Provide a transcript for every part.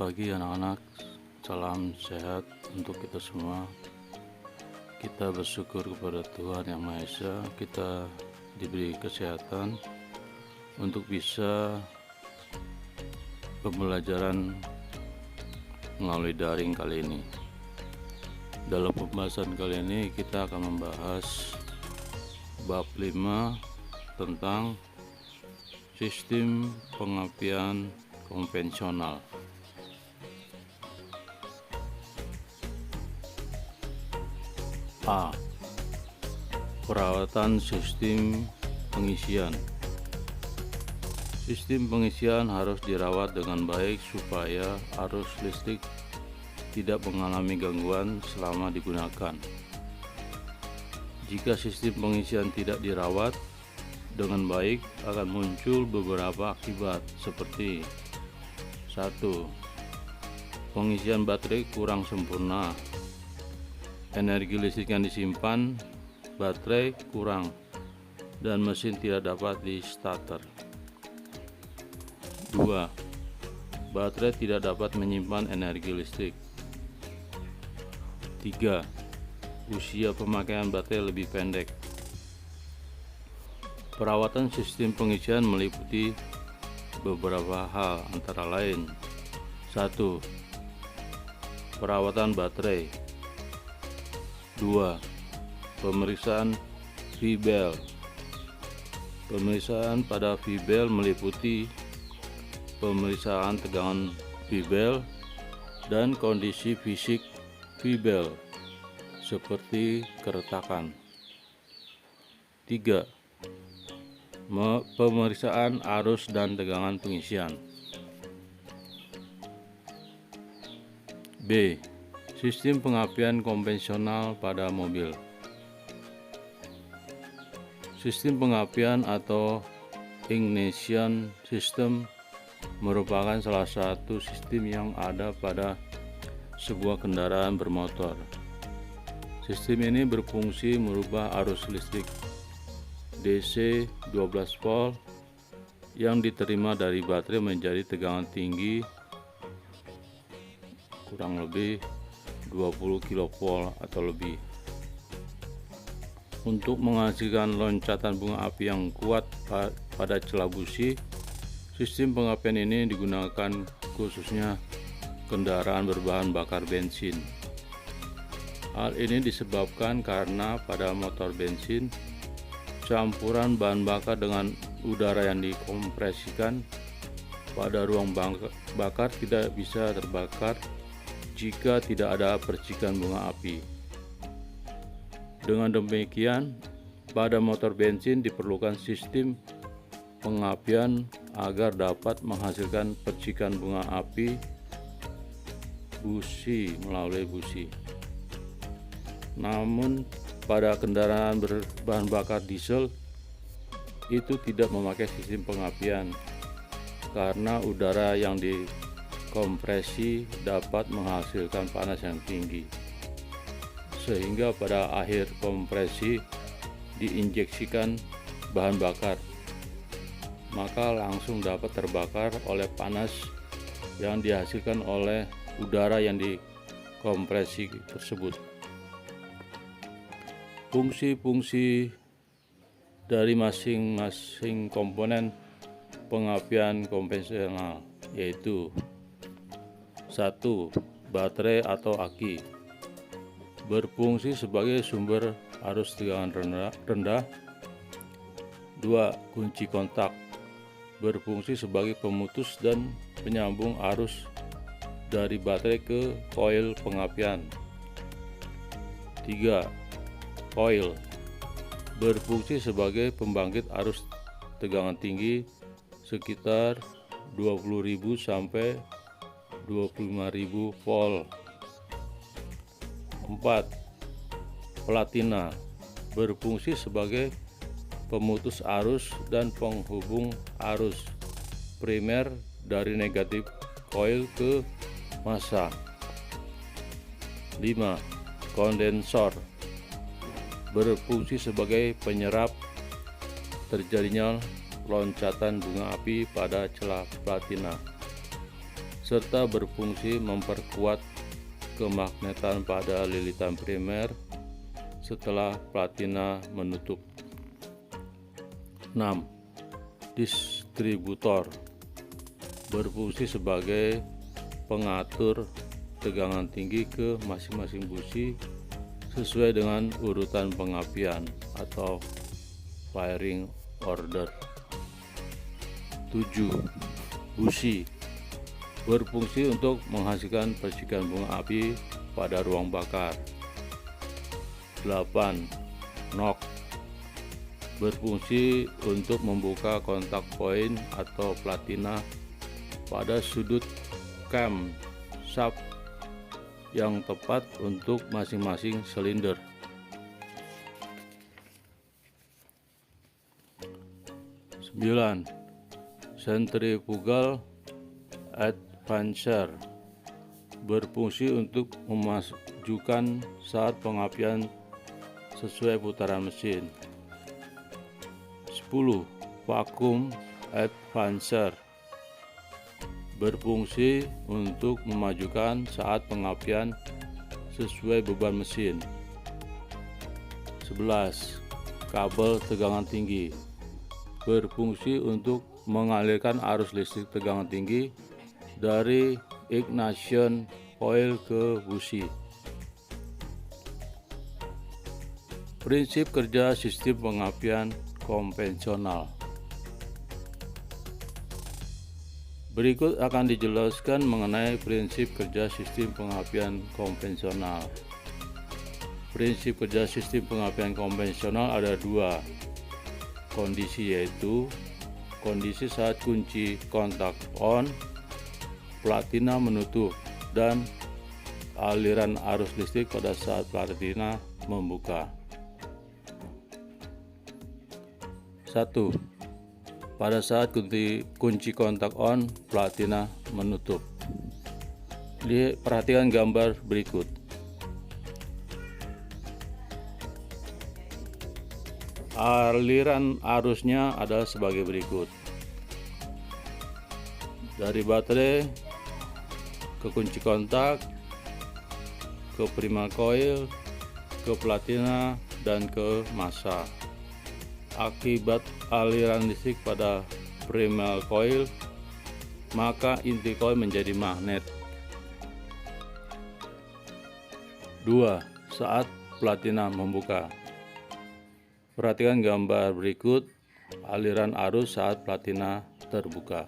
pagi anak-anak, salam sehat untuk kita semua. Kita bersyukur kepada Tuhan Yang Maha Esa, kita diberi kesehatan untuk bisa pembelajaran melalui daring kali ini. Dalam pembahasan kali ini kita akan membahas bab 5 tentang sistem pengapian konvensional. A. Perawatan sistem pengisian. Sistem pengisian harus dirawat dengan baik supaya arus listrik tidak mengalami gangguan selama digunakan. Jika sistem pengisian tidak dirawat dengan baik, akan muncul beberapa akibat seperti 1. Pengisian baterai kurang sempurna. Energi listrik yang disimpan baterai kurang dan mesin tidak dapat di starter. 2. Baterai tidak dapat menyimpan energi listrik. 3. Usia pemakaian baterai lebih pendek. Perawatan sistem pengisian meliputi beberapa hal, antara lain 1. Perawatan baterai. 2. Pemeriksaan V-belt. Pemeriksaan pada V-belt meliputi pemeriksaan tegangan V-belt dan kondisi fisik V-belt seperti keretakan. 3. Pemeriksaan arus dan tegangan pengisian. B. Sistem pengapian konvensional pada mobil. Sistem pengapian atau ignition system merupakan salah satu sistem yang ada pada sebuah kendaraan bermotor. Sistem ini berfungsi merubah arus listrik DC 12 volt yang diterima dari baterai menjadi tegangan tinggi kurang lebih 20 kV atau lebih untuk menghasilkan loncatan bunga api yang kuat pada celah busi. Sistem pengapian ini digunakan khususnya kendaraan berbahan bakar bensin. Hal ini disebabkan karena pada motor bensin, campuran bahan bakar dengan udara yang dikompresikan pada ruang bakar tidak bisa terbakar jika tidak ada percikan bunga api. Dengan demikian, pada motor bensin diperlukan sistem pengapian agar dapat menghasilkan percikan bunga api melalui busi. Namun pada kendaraan berbahan bakar diesel itu tidak memakai sistem pengapian karena udara yang dikompresi dapat menghasilkan panas yang tinggi, sehingga pada akhir kompresi diinjeksikan bahan bakar, maka langsung dapat terbakar oleh panas yang dihasilkan oleh udara yang dikompresi tersebut. Fungsi-fungsi dari masing-masing komponen pengapian konvensional yaitu 1. Baterai atau aki berfungsi sebagai sumber arus tegangan rendah. 2. Kunci kontak berfungsi sebagai pemutus dan penyambung arus dari baterai ke koil pengapian. 3. Koil berfungsi sebagai pembangkit arus tegangan tinggi sekitar 20.000 sampai 25.000 volt. 4. Platina berfungsi sebagai pemutus arus dan penghubung arus primer dari negatif koil ke massa. 5. Kondensor berfungsi sebagai penyerap terjadinya loncatan bunga api pada celah platina. 6. serta berfungsi memperkuat kemagnetan pada lilitan primer setelah platina menutup. 6. Distributor berfungsi sebagai pengatur tegangan tinggi ke masing-masing busi sesuai dengan urutan pengapian atau firing order. 7. Busi berfungsi untuk menghasilkan percikan bunga api pada ruang bakar. 8. Knock berfungsi untuk membuka kontak poin atau platina pada sudut cam shaft yang tepat untuk masing-masing silinder. 9. Centrifugal advancer berfungsi untuk memajukan saat pengapian sesuai putaran mesin. 10. Vacuum advancer berfungsi untuk memajukan saat pengapian sesuai beban mesin. 11. Kabel tegangan tinggi berfungsi untuk mengalirkan arus listrik tegangan tinggi dari ignition coil ke busi. Prinsip kerja sistem pengapian konvensional. Berikut akan dijelaskan mengenai prinsip kerja sistem pengapian konvensional. Prinsip kerja sistem pengapian konvensional ada dua kondisi, yaitu kondisi saat kunci kontak on, platina menutup, dan aliran arus listrik pada saat platina membuka. 1. Pada saat kunci kontak on, platina menutup. Perhatikan gambar berikut. Aliran arusnya adalah sebagai berikut. Dari baterai ke kunci kontak, ke primer coil, ke platina, dan ke massa. Akibat aliran listrik pada primer coil, maka inti coil menjadi magnet. 2. Saat platina membuka. Perhatikan gambar berikut aliran arus saat platina terbuka.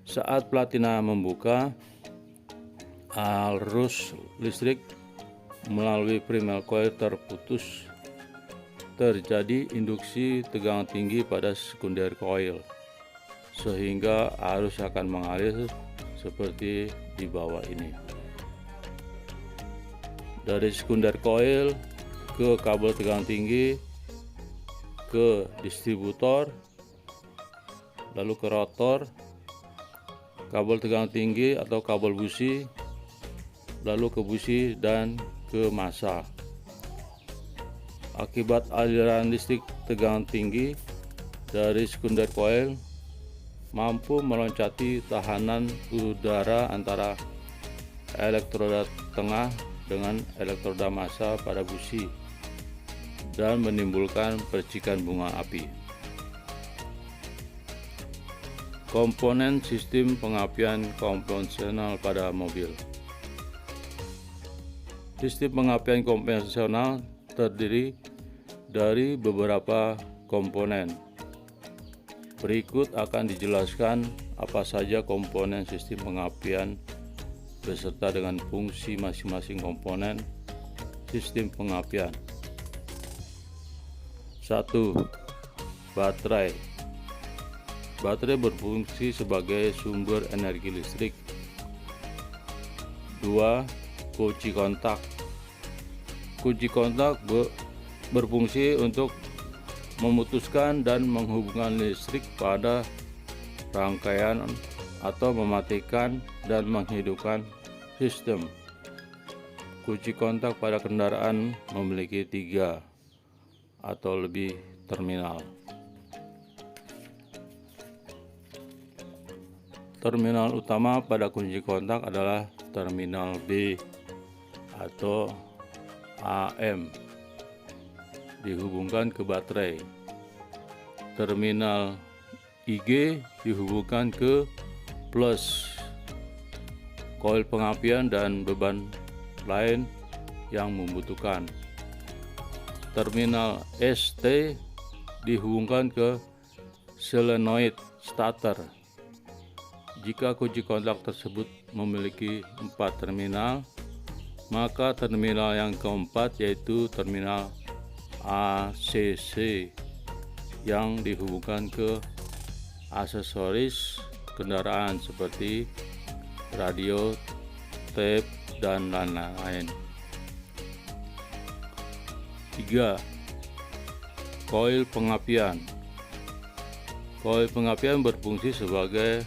Saat platina membuka, arus listrik melalui primer coil terputus. Terjadi induksi tegangan tinggi pada sekunder coil, sehingga arus akan mengalir seperti di bawah ini. Dari sekunder coil ke kabel tegangan tinggi, ke distributor, lalu ke rotor, kabel tegangan tinggi atau kabel busi, lalu ke busi dan ke massa. Akibat aliran listrik tegangan tinggi dari sekunder coil mampu meloncati tahanan udara antara elektroda tengah dengan elektroda massa pada busi dan menimbulkan percikan bunga api. Komponen sistem pengapian konvensional pada mobil. Sistem pengapian konvensional terdiri dari beberapa komponen. Berikut akan dijelaskan apa saja komponen sistem pengapian beserta dengan fungsi masing-masing komponen sistem pengapian. 1. Baterai. Baterai berfungsi sebagai sumber energi listrik. 2. Kunci kontak. Kunci kontak berfungsi untuk memutuskan dan menghubungkan listrik pada rangkaian atau mematikan dan menghidupkan sistem. Kunci kontak pada kendaraan memiliki 3 atau lebih terminal. Terminal utama pada kunci kontak adalah terminal B atau AM, dihubungkan ke baterai. Terminal IG dihubungkan ke plus, koil pengapian dan beban lain yang membutuhkan. Terminal ST dihubungkan ke solenoid starter. Jika kunci kontak tersebut memiliki 4 terminal, maka terminal yang keempat yaitu terminal ACC yang dihubungkan ke aksesoris kendaraan seperti radio, tape, dan lain-lain. 3. Koil pengapian. Koil pengapian berfungsi sebagai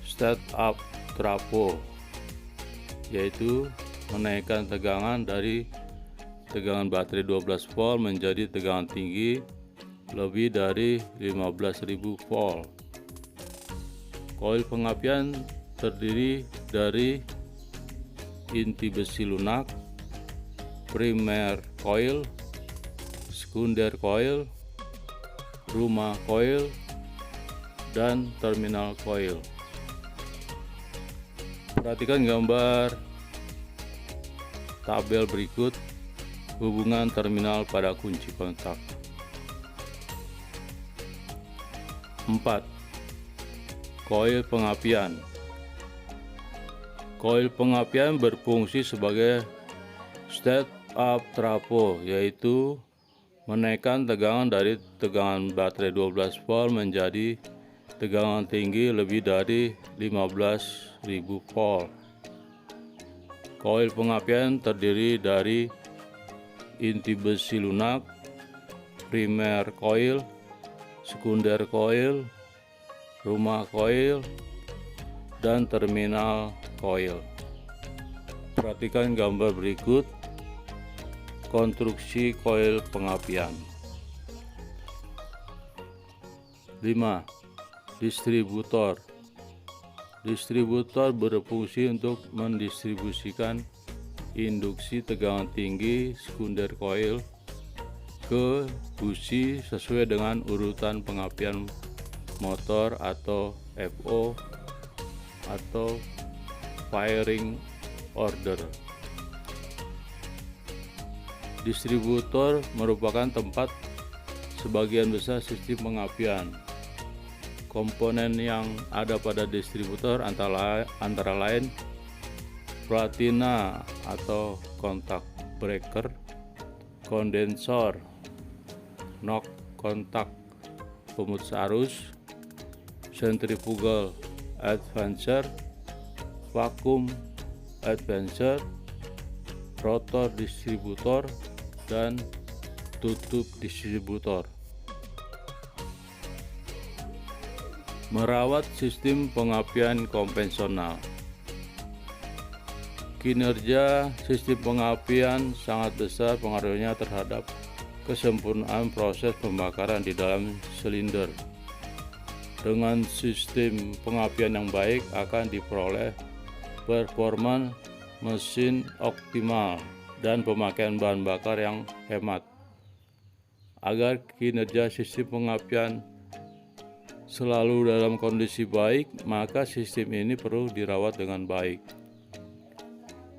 start-up trafo, yaitu menaikkan tegangan dari tegangan baterai 12 volt menjadi tegangan tinggi lebih dari 15.000 volt. Koil pengapian terdiri dari inti besi lunak, primer coil, sekunder coil, rumah coil, dan terminal coil. Perhatikan gambar tabel berikut hubungan terminal pada kunci kontak. 4. Koil pengapian. Koil pengapian berfungsi sebagai step-up trafo, yaitu menaikkan tegangan dari tegangan baterai 12 volt menjadi tegangan tinggi lebih dari 15.000 volt. Koil pengapian terdiri dari inti besi lunak, primer coil, sekunder coil, rumah coil, dan terminal coil. Perhatikan gambar berikut konstruksi koil pengapian. 5. Distributor. Distributor berfungsi untuk mendistribusikan induksi tegangan tinggi sekunder coil ke busi sesuai dengan urutan pengapian motor atau FO atau firing order. Distributor merupakan tempat sebagian besar sistem pengapian. Komponen yang ada pada distributor antara lain platina atau kontak breaker, kondensor, knock kontak pemutus arus, centrifugal advancer, vacuum advancer, rotor distributor, dan tutup distributor. Merawat sistem pengapian konvensional. Kinerja sistem pengapian sangat besar pengaruhnya terhadap kesempurnaan proses pembakaran di dalam silinder. Dengan sistem pengapian yang baik akan diperoleh performa mesin optimal dan pemakaian bahan bakar yang hemat. Agar kinerja sistem pengapian selalu dalam kondisi baik, maka sistem ini perlu dirawat dengan baik.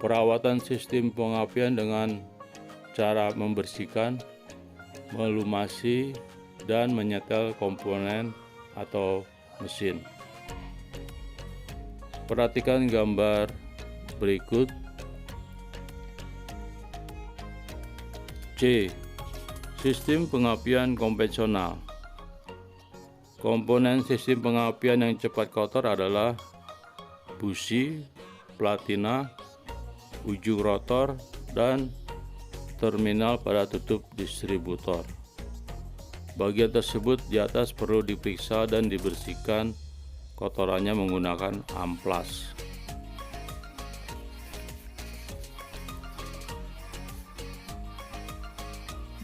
Perawatan sistem pengapian dengan cara membersihkan, melumasi, dan menyetel komponen atau mesin. Perhatikan gambar berikut. C. Sistem pengapian konvensional. Komponen sistem pengapian yang cepat kotor adalah busi, platina, ujung rotor, dan terminal pada tutup distributor. Bagian tersebut di atas perlu diperiksa dan dibersihkan kotorannya menggunakan amplas.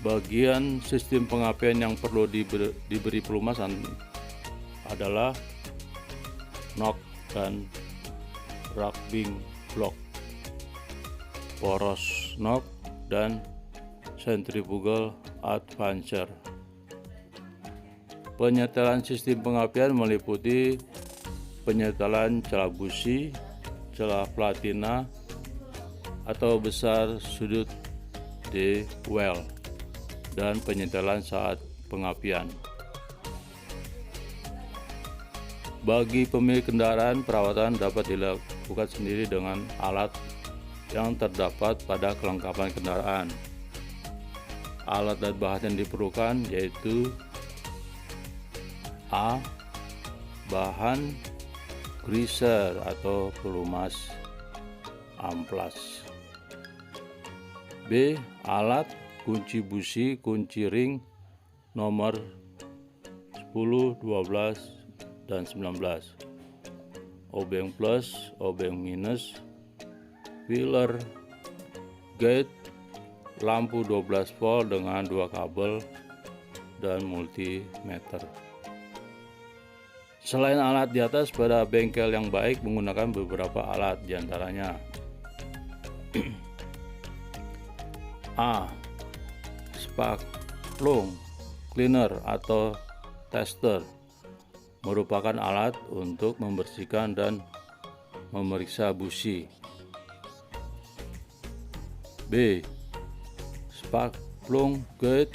Bagian sistem pengapian yang perlu diberi pelumasan adalah knock dan rubbing block, poros knock, dan centrifugal advancer. Penyetelan sistem pengapian meliputi penyetelan celah busi, celah platina atau besar sudut D well, dan penyetelan saat pengapian. Bagi pemilik kendaraan, perawatan dapat dilakukan sendiri dengan alat yang terdapat pada kelengkapan kendaraan. Alat dan bahan yang diperlukan yaitu A. Bahan greaser atau pelumas amplas. B. Alat kunci busi, kunci ring nomor 10, 12, dan 19. Obeng plus, obeng minus, filler, gate, lampu 12 volt dengan 2 kabel, dan multimeter. Selain alat di atas, pada bengkel yang baik menggunakan beberapa alat, diantaranya A. Spark plug cleaner atau tester, merupakan alat untuk membersihkan dan memeriksa busi. B. Spark plug gauge,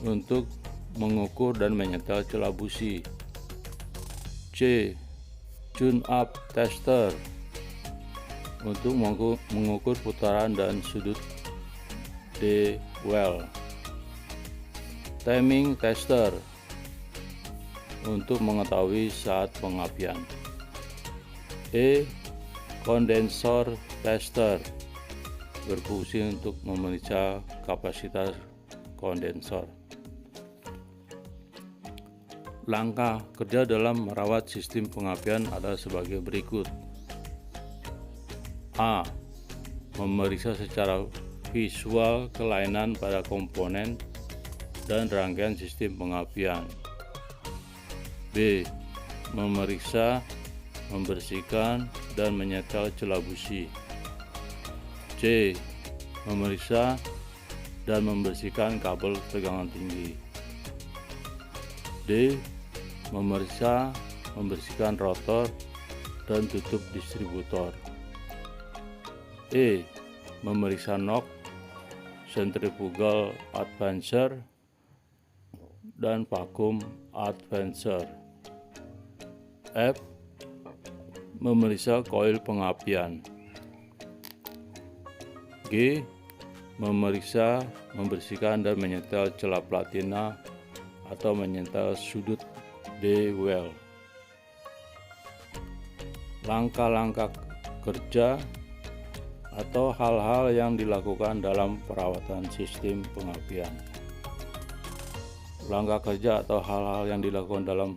untuk mengukur dan menyetel celah busi. C. Tune up tester, untuk mengukur putaran dan sudut D well. Timing tester, untuk mengetahui saat pengapian. E. Kondensor tester, berfungsi untuk memeriksa kapasitas kondensor. Langkah kerja dalam merawat sistem pengapian adalah sebagai berikut. A. Memeriksa secara visual kelainan pada komponen dan rangkaian sistem pengapian. B. Memeriksa, membersihkan, dan menyetel celah busi. C. Memeriksa dan membersihkan kabel tegangan tinggi. D. Memeriksa, membersihkan rotor dan tutup distributor. E. Memeriksa knock, centrifugal advancer, dan vacuum advancer. F. Memeriksa koil pengapian. G. Memeriksa, membersihkan, dan menyetel celah platina atau menyetel sudut D well. Langkah-langkah kerja atau hal-hal yang dilakukan dalam perawatan sistem pengapian. Langkah kerja atau hal-hal yang dilakukan dalam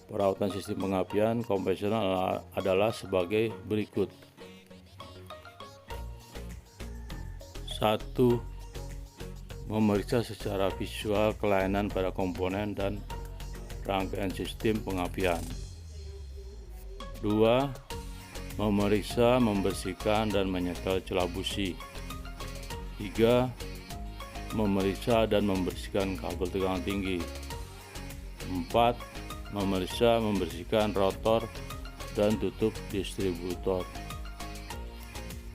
perawatan sistem pengapian konvensional adalah sebagai berikut. 1. Memeriksa secara visual kelainan pada komponen dan rangkaian sistem pengapian. 2. Memeriksa, membersihkan, dan menyetel celah busi. 3. Memeriksa dan membersihkan kabel tegangan tinggi. 4. Memeriksa, membersihkan rotor dan tutup distributor.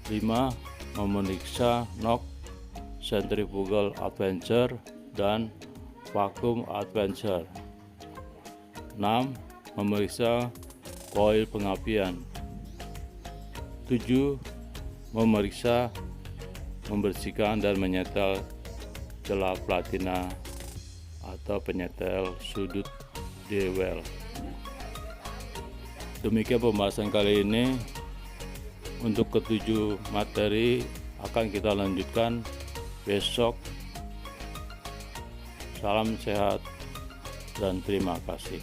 5. Memeriksa knock, centrifugal advancer, dan vacuum advancer. 6. Memeriksa koil pengapian. 7. Memeriksa, membersihkan, dan menyetel celah platina atau penyetel sudut D well. Demikian pembahasan kali ini. Untuk ketujuh materi akan kita lanjutkan besok. Salam sehat dan terima kasih.